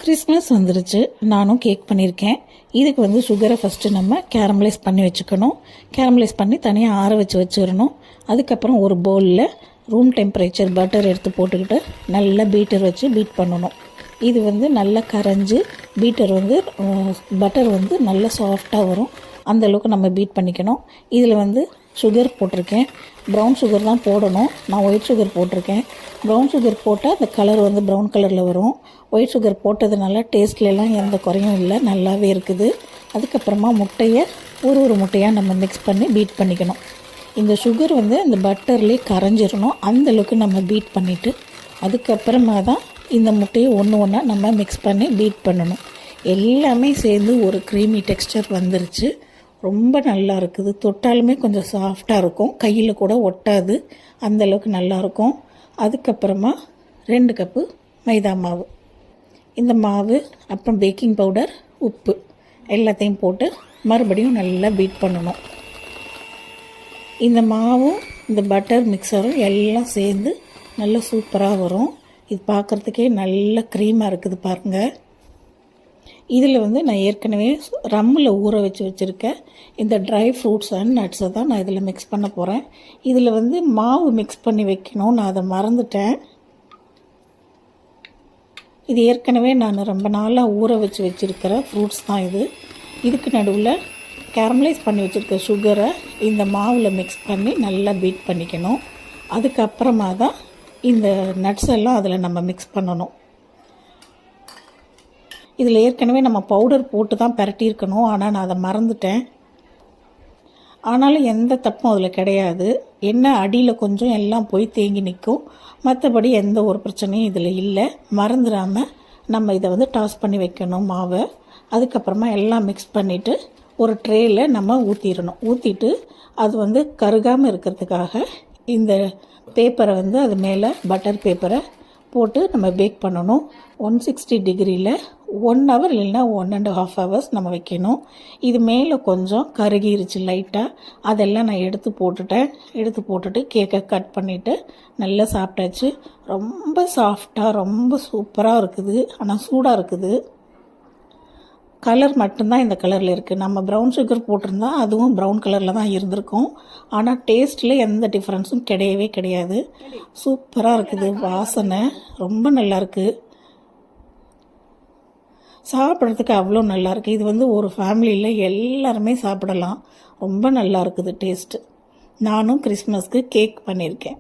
Christmas வந்துருச்சு. நானும் cake பண்ணியிருக்கேன். இதுக்கு வந்து சுகரை ஃபஸ்ட்டு நம்ம கேரமலைஸ் பண்ணி வச்சுக்கணும். கேரமலைஸ் பண்ணி தனியாக ஆற வச்சிடணும். அதுக்கப்புறம் ஒரு பவுலில் ரூம் டெம்பரேச்சர் பட்டர் எடுத்து போட்டுக்கிட்டு நல்லா பீட்டர் வச்சு பீட் பண்ணணும். இது வந்து நல்லா கரைஞ்சி பட்டர் வந்து நல்லா சாஃப்டாக வரும். அந்தளவுக்கு நம்ம பீட் பண்ணிக்கணும். இதில் வந்து சுகர் போட்டிருக்கேன். ப்ரௌன் சுகர் தான் போடணும். நான் ஒயிட் சுகர் போட்டிருக்கேன். ப்ரௌன் சுகர் போட்டால் அந்த கலர் வந்து ப்ரௌன் கலரில் வரும். ஒயிட் சுகர் போட்டதுனால டேஸ்ட்லலாம் எந்த குறையும் இல்லை, நல்லாவே இருக்குது. அதுக்கப்புறமா முட்டையை ஒரு முட்டையாக நம்ம மிக்ஸ் பண்ணி பீட் பண்ணிக்கணும். இந்த சுகர் வந்து இந்த பட்டர்லேயே கரைஞ்சிடணும். அந்தளவுக்கு நம்ம பீட் பண்ணிவிட்டு அதுக்கப்புறமா தான் இந்த முட்டையை ஒன்றா நம்ம மிக்ஸ் பண்ணி பீட் பண்ணணும். எல்லாமே சேர்ந்து ஒரு க்ரீமி டெக்ஸ்டர் வந்துருச்சு. ரொம்ப நல்லா இருக்குது. தொட்டாலுமே கொஞ்சம் சாஃப்டாக இருக்கும், கையில் கூட ஒட்டாது, அந்தளவுக்கு நல்லாயிருக்கும். அதுக்கப்புறமா 2 கப்பு மைதா மாவு, இந்த மாவு அப்புறம் பேக்கிங் பவுடர், உப்பு எல்லாத்தையும் போட்டு மறுபடியும் நல்லா பீட் பண்ணணும். இந்த மாவும் இந்த பட்டர் மிக்சரும் எல்லாம் சேர்ந்து நல்லா சூப்பராக வரும். இது பார்க்குறதுக்கே நல்ல க்ரீமாக இருக்குது பாருங்கள். இதில் வந்து நான் ஏற்கனவே ரம்மில் ஊற வச்சுருக்கேன் இந்த ட்ரை ஃப்ரூட்ஸ் அண்ட் நட்ஸை தான் நான் இதில் மிக்ஸ் பண்ண போகிறேன். இதில் வந்து மாவு மிக்ஸ் பண்ணி வைக்கணும், நான் அதை மறந்துட்டேன். இது ஏற்கனவே நான் ரொம்ப நாளாக ஊற வச்சுருக்கிற ஃப்ரூட்ஸ் தான் இது. இதுக்கு நடுவில் கேரமலைஸ் பண்ணி வச்சுருக்க சுகரை இந்த மாவில் மிக்ஸ் பண்ணி நல்லா பீட் பண்ணிக்கணும். அதுக்கப்புறமா தான் இந்த நட்ஸ் எல்லாம் அதில் நம்ம மிக்ஸ் பண்ணணும். இதில் ஏற்கனவே நம்ம பவுடர் போட்டு தான் பரட்டியிருக்கணும், ஆனால் நான் அதை மறந்துட்டேன். ஆனாலும் எந்த தப்பும் அதில் கிடையாது. என்ன அடியில் கொஞ்சம் எல்லாம் போய் தேங்கி நிற்கும், மற்றபடி எந்த ஒரு பிரச்சனையும் இதில் இல்லை. மறந்துடாமல் நம்ம இதை வந்து டாஸ் பண்ணி வைக்கணும் மாவை. அதுக்கப்புறமா எல்லாம் மிக்ஸ் பண்ணிவிட்டு ஒரு ட்ரேயில் நம்ம ஊற்றிடணும். ஊற்றிட்டு அது வந்து கருகாமல் இருக்கிறதுக்காக இந்த பேப்பரை வந்து அது மேலே பட்டர் பேப்பரை போட்டு நம்ம பேக் பண்ணணும். 160 டிகிரியில் 1 ஹவர் இல்லைன்னா 1.5 ஹவர்ஸ் நம்ம வைக்கணும். இது மேலே கொஞ்சம் கருகிருச்சு லைட்டாக, அதெல்லாம் நான் எடுத்து போட்டுட்டு கேக்கை கட் பண்ணிவிட்டு நல்லா சாப்பிட்டாச்சு. ரொம்ப சாஃப்டாக ரொம்ப சூப்பராக இருக்குது. ஆனால் சூடாக இருக்குது. கலர் மட்டும்தான் இந்த கலரில் இருக்குது. நம்ம ப்ரௌன் சுகர் போட்டிருந்தா அதுவும் ப்ரௌன் கலரில் தான் இருந்திருக்கும். ஆனால் டேஸ்ட்டில் எந்த டிஃப்ரென்ஸும் கிடையவே கிடையாது. சூப்பராக இருக்குது. வாசனை ரொம்ப நல்லாயிருக்கு. சாப்பிட்றதுக்கு அவ்வளோ நல்லாயிருக்கு. இது வந்து ஒரு ஃபேமிலியில் எல்லாருமே சாப்பிடலாம். ரொம்ப நல்லா இருக்குது டேஸ்ட்டு. நானும் கிறிஸ்மஸ்க்கு கேக் பண்ணியிருக்கேன்.